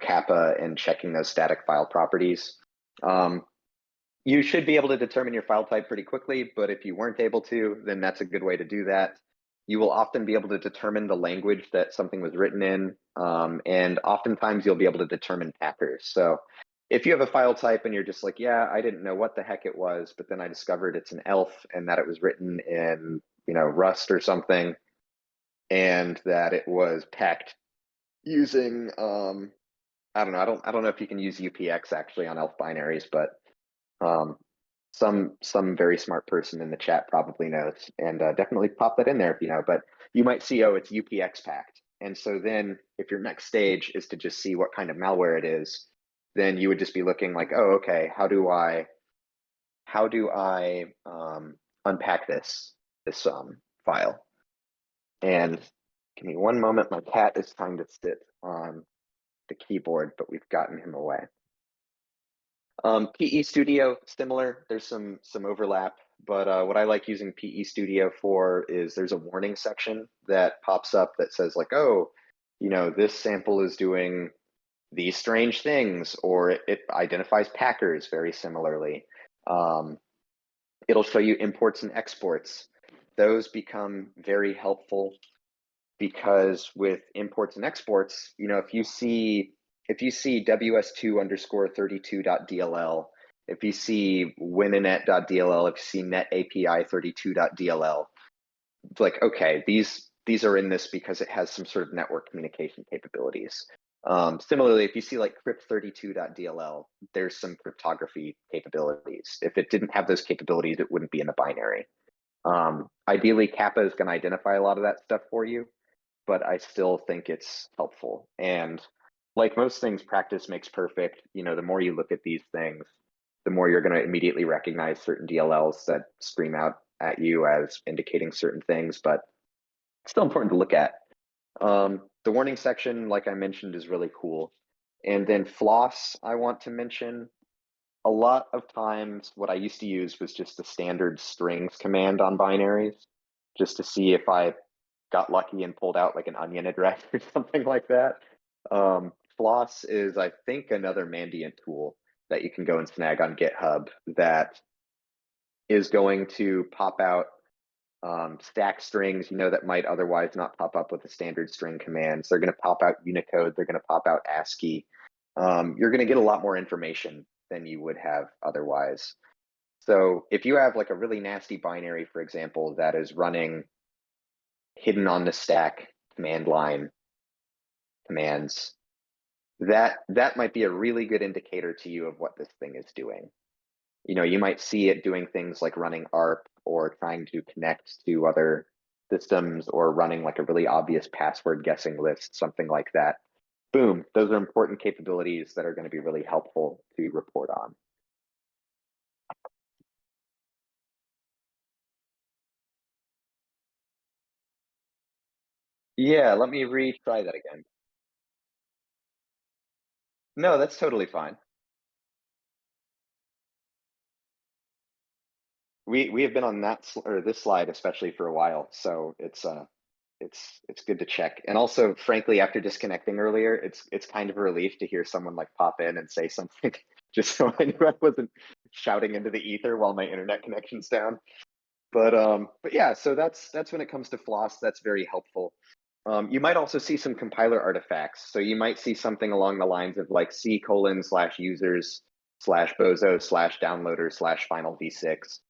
Capa and checking those static file properties. You should be able to determine your file type pretty quickly, but if you weren't able to, then that's a good way to do that. You will often be able to determine the language that something was written in, and oftentimes you'll be able to determine packers. So if you have a file type and you're just like, yeah, I didn't know what the heck it was, but then I discovered it's an ELF and that it was written in, Rust or something, and that it was packed using, I don't know. I don't know if you can use UPX actually on ELF binaries, but some very smart person in the chat probably knows, and definitely pop that in there if you know. But you might see, oh, it's UPX packed, and so then if your next stage is to just see what kind of malware it is, then you would just be looking like, oh, okay, how do I unpack this file? And give me one moment. My cat is trying to sit on the keyboard, but we've gotten him away. PE Studio, similar. There's some overlap, but what I like using PE Studio for is there's a warning section that pops up that says like, oh, this sample is doing these strange things, or it identifies packers very similarly. It'll show you imports and exports. Those become very helpful because with imports and exports, if you see ws2_32.dll, if you see winanet.dll, if you see netapi32.dll, it's like, okay, these are in this because it has some sort of network communication capabilities. Similarly, if you see like crypt32.dll, there's some cryptography capabilities. If it didn't have those capabilities, it wouldn't be in the binary. Ideally, Capa is going to identify a lot of that stuff for you, but I still think it's helpful. And like most things, practice makes perfect. The more you look at these things, the more you're going to immediately recognize certain DLLs that scream out at you as indicating certain things, but it's still important to look at. The warning section, like I mentioned, is really cool. And then floss, I want to mention. A lot of times what I used to use was just the standard strings command on binaries, just to see if I got lucky and pulled out like an onion address or something like that. Floss is, I think, another Mandiant tool that you can go and snag on GitHub that is going to pop out stack strings, that might otherwise not pop up with the standard string commands. They're going to pop out Unicode. They're going to pop out ASCII. You're going to get a lot more information than you would have otherwise. So if you have like a really nasty binary, for example, that is running hidden on the stack command line commands, that might be a really good indicator to you of what this thing is doing. You might see it doing things like running ARP or trying to connect to other systems or running like a really obvious password guessing list, something like that. Boom, those are important capabilities that are going to be really helpful to report on. Yeah, let me retry that again. No, that's totally fine. We have been on that or this slide especially for a while, so it's good to check. And also, frankly, after disconnecting earlier, it's kind of a relief to hear someone like pop in and say something, just so I knew I wasn't shouting into the ether while my internet connection's down. But yeah, so that's when it comes to floss, that's very helpful. You might also see some compiler artifacts. So you might see something along the lines of like c:/users/bozo/downloader/final v6.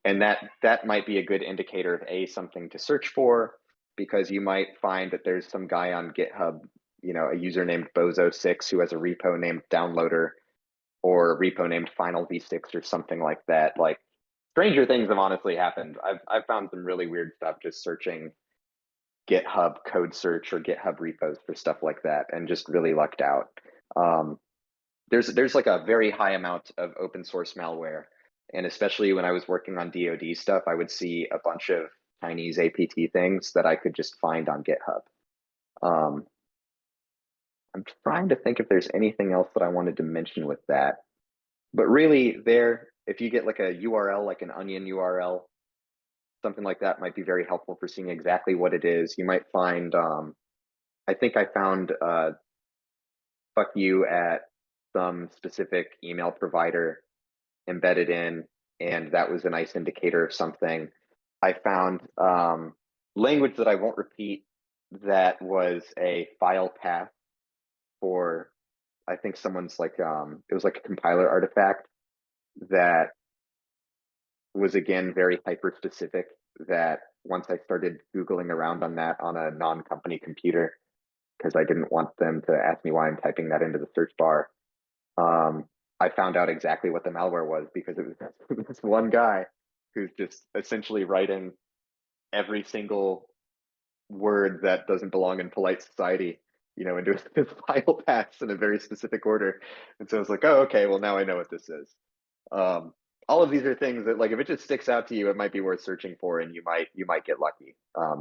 And that might be a good indicator of something to search for, because you might find that there's some guy on GitHub, a user named bozo6 who has a repo named downloader or a repo named final v6 or something like that. Like, stranger things have honestly happened. I've found some really weird stuff just searching GitHub code search or GitHub repos for stuff like that, and just really lucked out. There's like a very high amount of open source malware, and especially when I was working on DoD stuff, I would see a bunch of Chinese APT things that I could just find on GitHub. I'm trying to think if there's anything else that I wanted to mention with that, but really, if you get like a URL, like an onion URL, something like that might be very helpful for seeing exactly what it is. You might find, I think I found fuck you at some specific email provider embedded in, and that was a nice indicator of something. I found language that I won't repeat that was a file path for, I think someone's like, it was like a compiler artifact that was, again, very hyper specific, that once I started Googling around on that on a non-company computer, because I didn't want them to ask me why I'm typing that into the search bar, I found out exactly what the malware was, because it was this one guy who's just essentially writing every single word that doesn't belong in polite society, into his file paths in a very specific order. And so I was like, oh, okay, well, now I know what this is. All of these are things that, like, if it just sticks out to you, it might be worth searching for, and you might get lucky,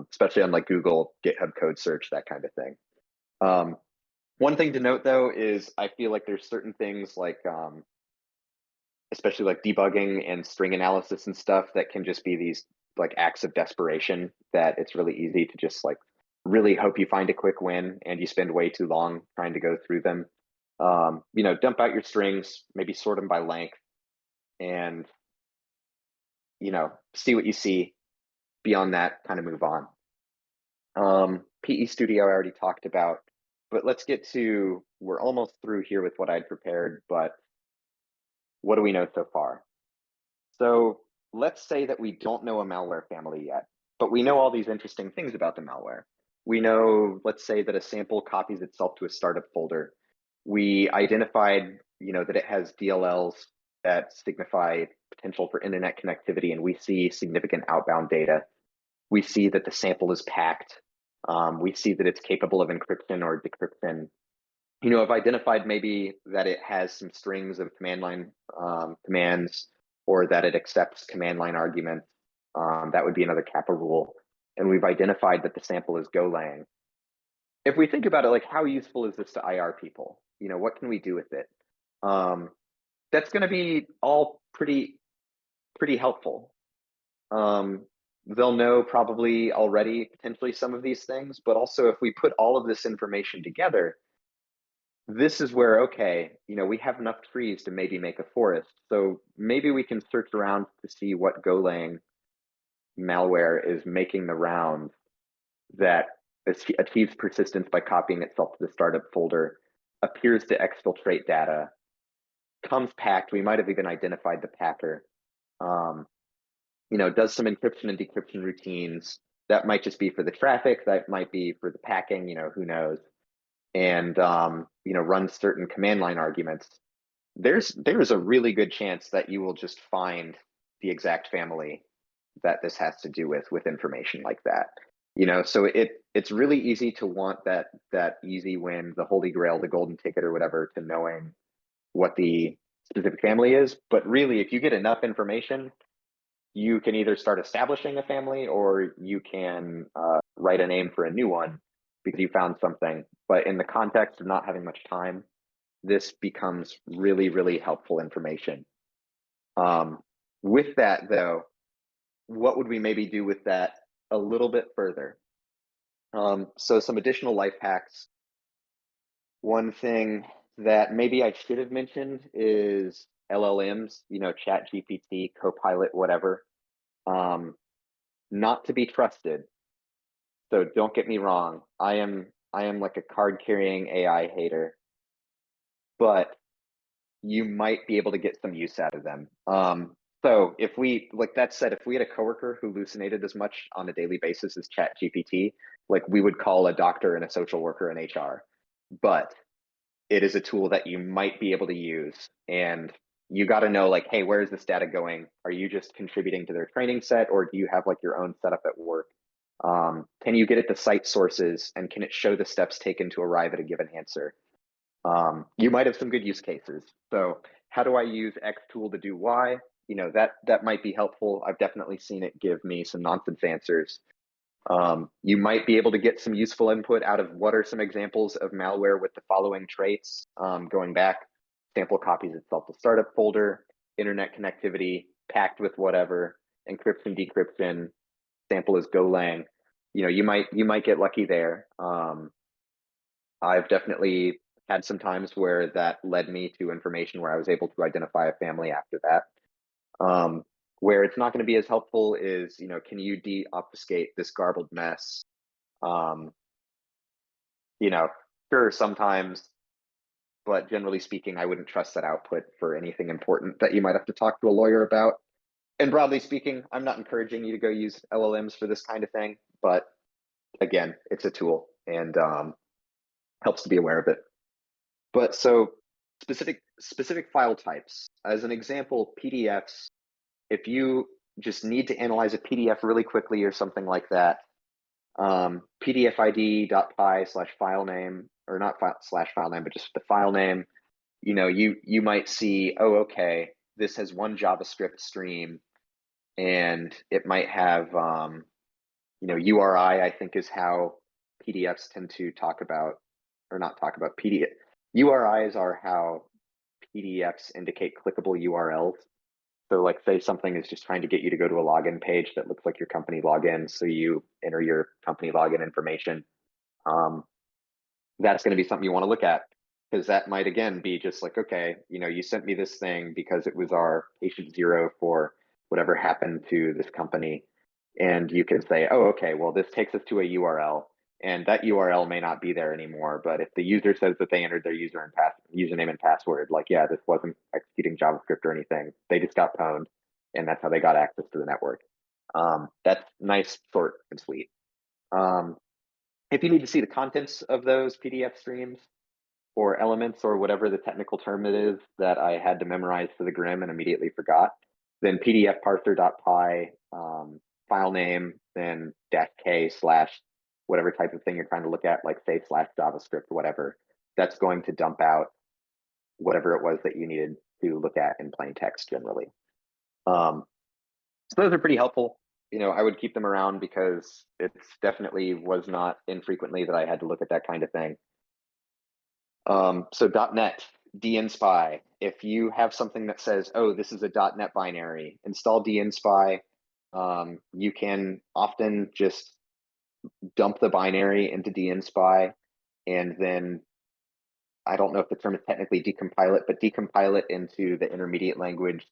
especially on like Google, GitHub code search, that kind of thing. One thing to note, though, is I feel like there's certain things like, especially like debugging and string analysis and stuff, that can just be these like acts of desperation, that it's really easy to just like really hope you find a quick win, and you spend way too long trying to go through them. Dump out your strings, maybe sort them by length, and see what you see. Beyond that, kind of move on. PE Studio I already talked about, but let's get to, we're almost through here with what I'd prepared, but what do we know so far? So let's say that we don't know a malware family yet, but we know all these interesting things about the malware. We know, let's say that a sample copies itself to a startup folder. We identified, that it has DLLs that signify potential for internet connectivity, and we see significant outbound data. We see that the sample is packed. We see that it's capable of encryption or decryption. I've identified maybe that it has some strings of command line commands, or that it accepts command line arguments. That would be another Capa rule. And we've identified that the sample is Golang. If we think about it, like, how useful is this to IR people? What can we do with it? That's going to be all pretty helpful. They'll know probably already potentially some of these things, but also if we put all of this information together, this is where, okay, we have enough trees to maybe make a forest. So maybe we can search around to see what Golang malware is making the rounds that achieves persistence by copying itself to the startup folder, appears to exfiltrate data, comes packed. We might have even identified the packer. Does some encryption and decryption routines. That might just be for the traffic. That might be for the packing. Who knows? And runs certain command line arguments. There's a really good chance that you will just find the exact family that this has to do with information like that. So it's really easy to want that easy win, the holy grail, the golden ticket, or whatever, to knowing what the specific family is. But really, if you get enough information, you can either start establishing a family, or you can write a name for a new one. because you found something. But in the context of not having much time, this becomes really, really helpful information. With that, though, what would we maybe do with that a little bit further? So some additional life hacks. One thing that maybe I should have mentioned is LLMs, Chat GPT, Copilot, whatever. Not to be trusted. So don't get me wrong. I am like a card-carrying AI hater, but you might be able to get some use out of them. So if we, like that said, if we had a coworker who hallucinated as much on a daily basis as Chat GPT, like we would call a doctor and a social worker and HR. But it is a tool that you might be able to use, and you got to know, like, hey, where is this data going? Are you just contributing to their training set, or do you have like your own setup at work? Can you get it to cite sources, and can it show the steps taken to arrive at a given answer? You might have some good use cases. So how do I use X tool to do Y? That might be helpful. I've definitely seen it give me some nonsense answers. You might be able to get some useful input out of what are some examples of malware with the following traits. Going back, sample copies itself to startup folder, internet connectivity, packed with whatever, encryption, decryption, sample is Golang. You might get lucky there. I've definitely had some times where that led me to information where I was able to identify a family after that. Where it's not going to be as helpful is, can you de-obfuscate this garbled mess? Sure, sometimes, but generally speaking, I wouldn't trust that output for anything important that you might have to talk to a lawyer about. And broadly speaking, I'm not encouraging you to go use LLMs for this kind of thing, but again, it's a tool and helps to be aware of it. But so specific file types, as an example, PDFs, if you just need to analyze a PDF really quickly or something like that, pdfid.py/file name, or not /file name, but just the file name, you might see, oh, okay, this has one JavaScript stream, and it might have, URI, I think is how PDFs tend to talk about, or not talk about PDF. URIs are how PDFs indicate clickable URLs. So like say something is just trying to get you to go to a login page that looks like your company login. So you enter your company login information. That's going to be something you want to look at, because that might again be just like, okay, you sent me this thing because it was our patient zero for whatever happened to this company. And you can say, oh, okay, well, this takes us to a URL, and that URL may not be there anymore. But if the user says that they entered their username and password, like, yeah, this wasn't executing JavaScript or anything. They just got pwned, and that's how they got access to the network. That's nice, short, and sweet. If you need to see the contents of those PDF streams or elements or whatever the technical term it is that I had to memorize for the grim and immediately forgot, then PDF parser.py, file name, then -k/ whatever type of thing you're trying to look at, like say /JavaScript, whatever, that's going to dump out whatever it was that you needed to look at in plain text generally. So those are pretty helpful. I would keep them around because it's definitely was not infrequently that I had to look at that kind of thing. So .NET, dnspy. If you have something that says, oh, this is a .NET binary, install dnspy. You can often just dump the binary into dnspy, and then I don't know if the term is technically decompile it, but decompile it into the intermediate language,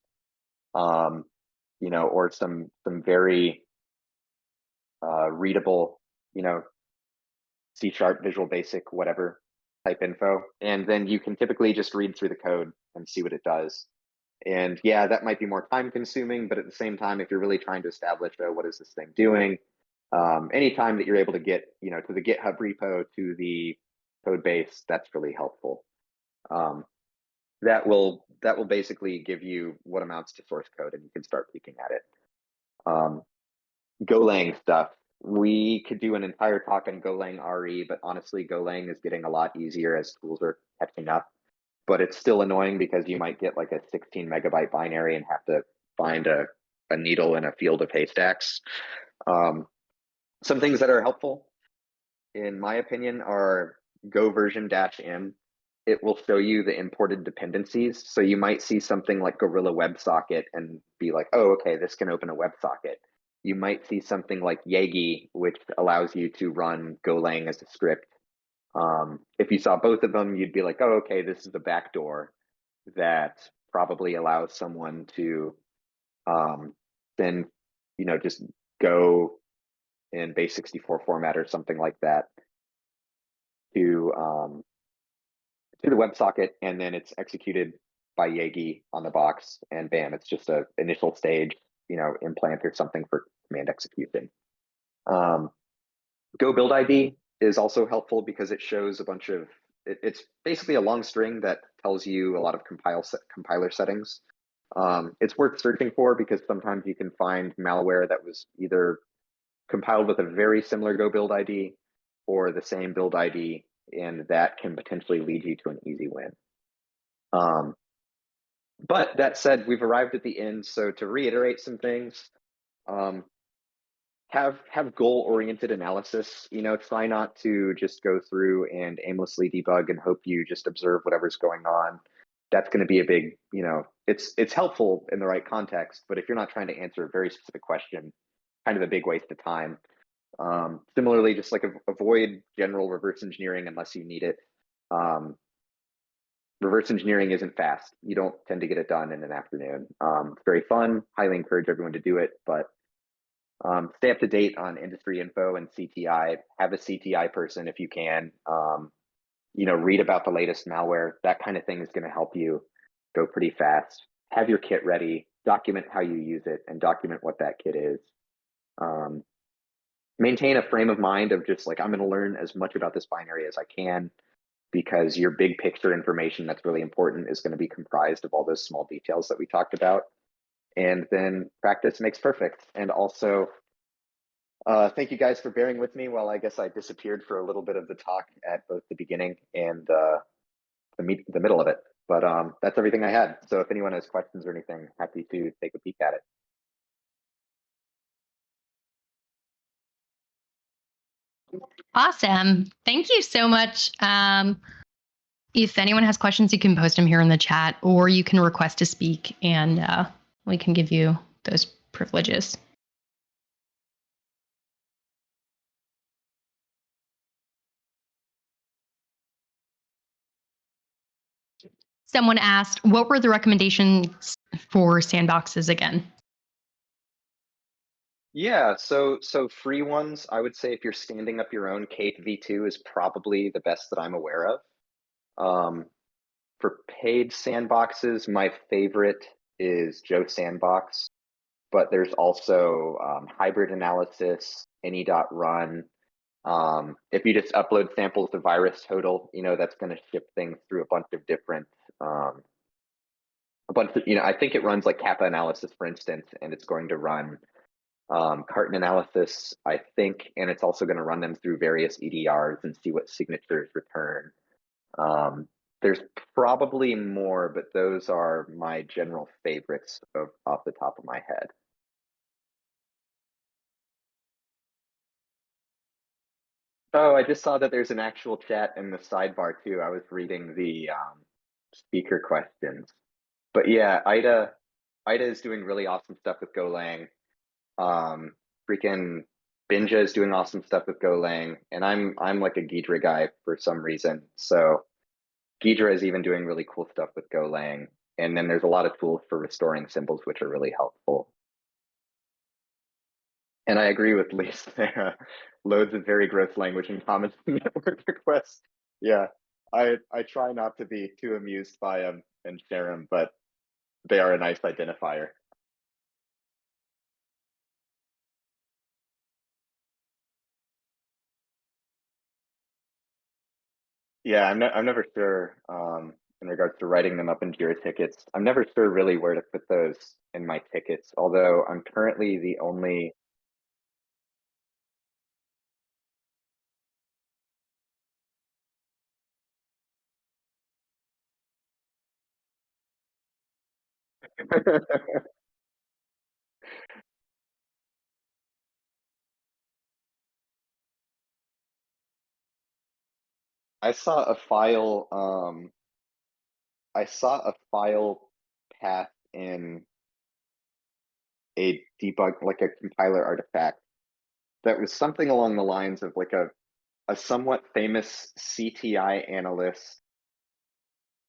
or some very readable, C# Visual Basic, whatever type info. And then you can typically just read through the code and see what it does. And yeah, that might be more time consuming, but at the same time, if you're really trying to establish, oh, what is this thing doing? Anytime that you're able to get, to the GitHub repo, to the code base, that's really helpful. That will basically give you what amounts to source code, and you can start peeking at it. Golang stuff. We could do an entire talk on Golang RE, but honestly, Golang is getting a lot easier as tools are catching up. But it's still annoying because you might get like a 16 megabyte binary and have to find a needle in a field of haystacks. Some things that are helpful. in my opinion, are go version -m. It will show you the imported dependencies. So you might see something like Gorilla WebSocket and be like, oh, okay, this can open a WebSocket. You might see something like Yagi, which allows you to run Golang as a script. If you saw both of them, you'd be like, oh, okay, this is a backdoor that probably allows someone to then, just go in base64 format or something like that to the WebSocket, and then it's executed by Yagi on the box, and bam, it's just a initial stage, implant or something for command execution. Go build ID is also helpful because it shows a bunch of it's basically a long string that tells you a lot of compiler settings. It's worth searching for because sometimes you can find malware that was either compiled with a very similar Go build ID or the same build ID, and that can potentially lead you to an easy win. But that said, we've arrived at the end. So to reiterate some things, have goal-oriented analysis. Try not to just go through and aimlessly debug and hope you just observe whatever's going on. That's going to be a big, it's helpful in the right context, but if you're not trying to answer a very specific question, kind of a big waste of time. Similarly, just like avoid general reverse engineering unless you need it. Reverse engineering isn't fast. You don't tend to get it done in an afternoon. It's very fun. Highly encourage everyone to do it, but stay up to date on industry info and CTI. Have a CTI person if you can. Read about the latest malware. That kind of thing is going to help you go pretty fast. Have your kit ready. Document how you use it and document what that kit is. Maintain a frame of mind of just like, I'm going to learn as much about this binary as I can, because your big picture information that's really important is going to be comprised of all those small details that we talked about. And then practice makes perfect. And also, thank you guys for bearing with me while I guess I disappeared for a little bit of the talk at both the beginning and the middle of it. But that's everything I had. So if anyone has questions or anything, happy to take a peek at it. Awesome. Thank you so much. If anyone has questions, you can post them here in the chat, or you can request to speak, and we can give you those privileges. Someone asked, what were the recommendations for sandboxes again? Yeah, so free ones, I would say if you're standing up your own, Capa v2 is probably the best that I'm aware of. For paid sandboxes, my favorite is Joe Sandbox, but there's also hybrid analysis, any.run. If you just upload samples to VirusTotal, that's going to ship things through a bunch of different, I think it runs like Capa analysis, for instance, and it's going to run carton analysis, I think, and it's also going to run them through various EDRs and see what signatures return. There's probably more, but those are my general favorites off the top of my head. Oh, I just saw that there's an actual chat in the sidebar too. I was reading the speaker questions. But yeah, Ida is doing really awesome stuff with Golang. Freaking Binja is doing awesome stuff with Golang, and I'm like a Ghidra guy for some reason. So Ghidra is even doing really cool stuff with Golang. And then there's a lot of tools for restoring symbols, which are really helpful. And I agree with Lisa there. Loads of very gross language and comments in network requests. Yeah, I try not to be too amused by them and share them, but they are a nice identifier. Yeah, I'm never sure in regards to writing them up in Jira tickets. I'm never sure really where to put those in my tickets, although I'm currently the only I saw a file. I saw a file path in a debug, like a compiler artifact, that was something along the lines of like a somewhat famous CTI analyst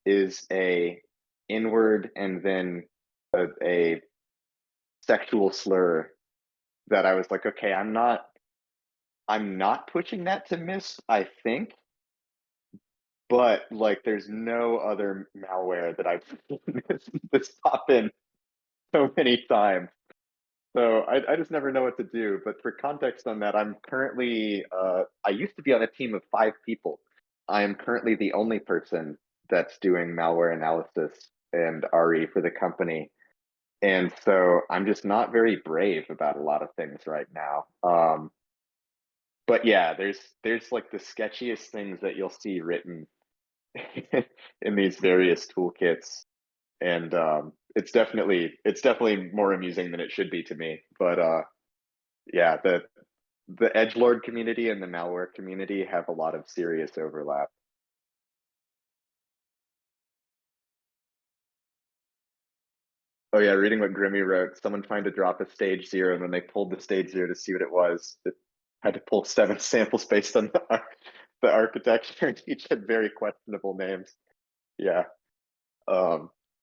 is a inward and then a sexual slur, that I was like, okay, I'm not pushing that to miss, I think, but like there's no other malware that I've seen this pop in so many times. So I just never know what to do. But for context on that, I'm currently, I used to be on a team of 5 people. I am currently the only person that's doing malware analysis and RE for the company. And so I'm just not very brave about a lot of things right now. But yeah, there's like the sketchiest things that you'll see written in these various toolkits. And it's definitely more amusing than it should be to me. But yeah, the edgelord community and the malware community have a lot of serious overlap. Oh yeah, reading what Grimmy wrote, someone trying to drop a stage 0, and when they pulled the stage 0 to see what it was, it had to pull 7 samples based on the architecture, and each had very questionable names. Yeah.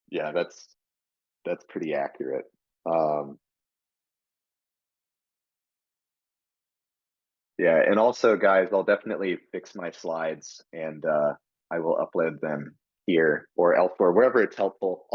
Yeah, that's pretty accurate. Yeah, and also guys, I'll definitely fix my slides, and I will upload them here or elsewhere, wherever it's helpful.